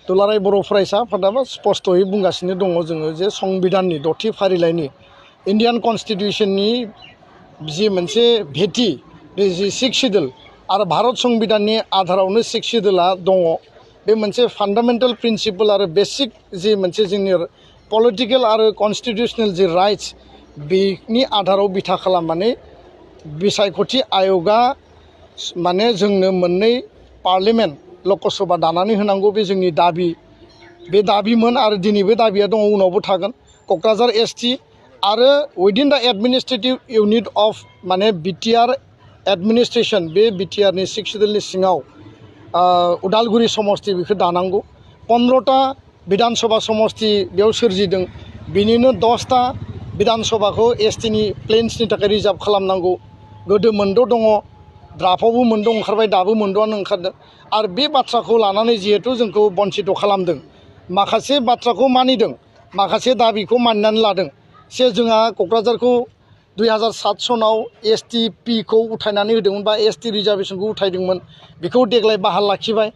दुलाराय बर' फरायसा आफादाबो स्पष्टयै बुंगासिनो दङ जोङो जे संबिधाननि 6थि फारिलाइनि इन्डियान कन्स्टिटिउशननि जि मोनसे भेटि बे जि 6 शिड्युल आरो भारत संबिधाननि आधारावनो 6 शिड्युला दङ बे मोनसे फान्डामेन्टेल प्रिन्सिपल आरो बेसिक जि मोनसे जोंनि पलिटिकेल आरो कन्स्टिटिउशनेल जि राइट्स बेनि आधाराव बिथा खालामनानै बिसायख'थि आय'गा माने जोंनो मोननै पार्लियामेन्ट लकसभा दानानै होनांगौ बे जोंनि दाबि बे दाबिमोन आरो दिनैबो दाबिया दङ उनावबो थागोन क'क्राझार एसटि आरो उइदिन दा एडमिनिस्ट्रेटिभ इउनिट अफ माने बिटिआर एडमिनिस्ट्रेशन बे बिटिआरनि 6 शिड्युलनि सिङाव उदालगुरि समस्ति बेखौ दानांगौ 15टा विधानसभा समस्ति बेयाव सोरजिदों बिनिनो 10टा विधानसभाखौ एसटिनि प्लेन्सनि थाखाय रिजार्भ खालामनांगौ गोदो मोनद' दङ ड्राफ्टआवबो मोनद' ओंखारबाय दाबो मोनद'आनो ओंखारदों आरो बे बाथ्राखौ लानानै जिहेतु जोंखौ बन्चित खालामदों माखासे बाथ्राखौ मानिदों माखासे दाबिखौ मानिनानै लादों जोंहा क'क्राझारखौ 2007 सनाव एसटि पिखौ उठायनानै होदोंमोन बा एसटि रिजार्भेसनखौ उठायदोंमोन बेखौ देग्लाय बाहाल लाखिबाय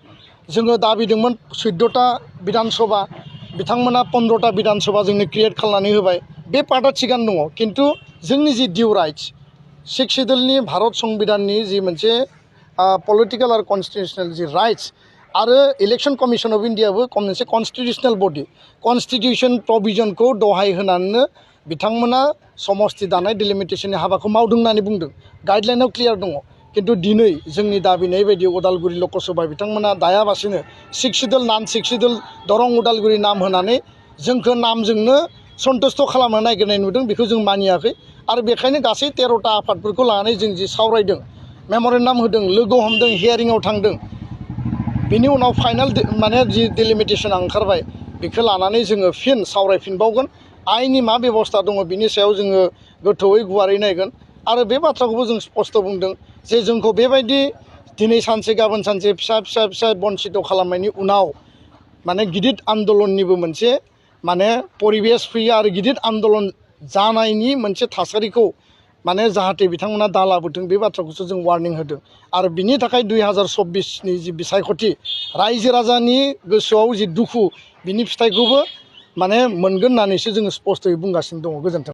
जोङो दाबिदोंमोन 14टा विधानसभा बिथांमोना 15टा विधानसभा जोंनो क्रिएट खालामनानै होबाय बे पार्टआ थिगानो दङ खिन्थु जोंनि जि डिउ राइट्स 6 शिड्युलनि भारत संबिधाननि जि मोनसे पलिटिकेल आरो कन्स्टिटिउशनेल जि राइट्स आरो इलेक्शन कमिशन अफ इन्डियाबो मोनसे कन्स्टिटिउशनेल बडि कन्स्टिटिउशन प्रभिजनखौ दहाय होनानैनो बिथांमोना समस्ति दानाय डिलिमिटेशननि हाबाखौ मावदों होननानै बुंदों गाइडलाइनाव क्लियार दङ खिन्थु दिनै जोंनि दाबिनाय बायदि उदालगुरि लकसभा बिथांमोना दायाबासिनो 6 शिड्युल नन 6 शिड्युल दरं उदालगुरि नाम होनानै जोंखौ नामजोंनो सन्तुष्ट खालामनो नागिरनाय नुदों बेखौ जों मानियाखै आरो बेखायनो गासै 13टा आफादफोरखौ लानानै जों जि सावरायदों मेम'रेन्डाम होदों लोगो हमदों हियारिंआव थांदों बेनि उनाव फाइनाल माने जि डिलिमिटेशना ओंखारबाय बेखौ लानानै जोङो फिन सावरायफिनबावगोन आइननि मा बेबस्था दङ बिनि सायाव जोङो गोथौयै गुवारै नायगोन आरो बे बाथ्राखौबो जों स्पष्ट बुंदों जे जोंखौ बेबायदि दिनै सानसे गाबोन सानसे फिसा बन्चित खालामनायनि उनाव माने गिदिर आन्दलननिबो मोनसे माने परिबेस फैयो आरो गिदिर आन्दलन जानायनि मोनसे थासारिखौ माने जाहाथे बिथांमोना दालाबोथों बे बाथ्राखौसो जों वार्निं होदों आरो बिनि थाखाय 2024नि जि बिसायख'थि रायजो राजानि गोसोआव जि दुखु बिनि फिथाइखौबो माने मोनगोन होननानैसो जोङो स्पष्टयै बुंगासिनो दङ गोजोन्थों।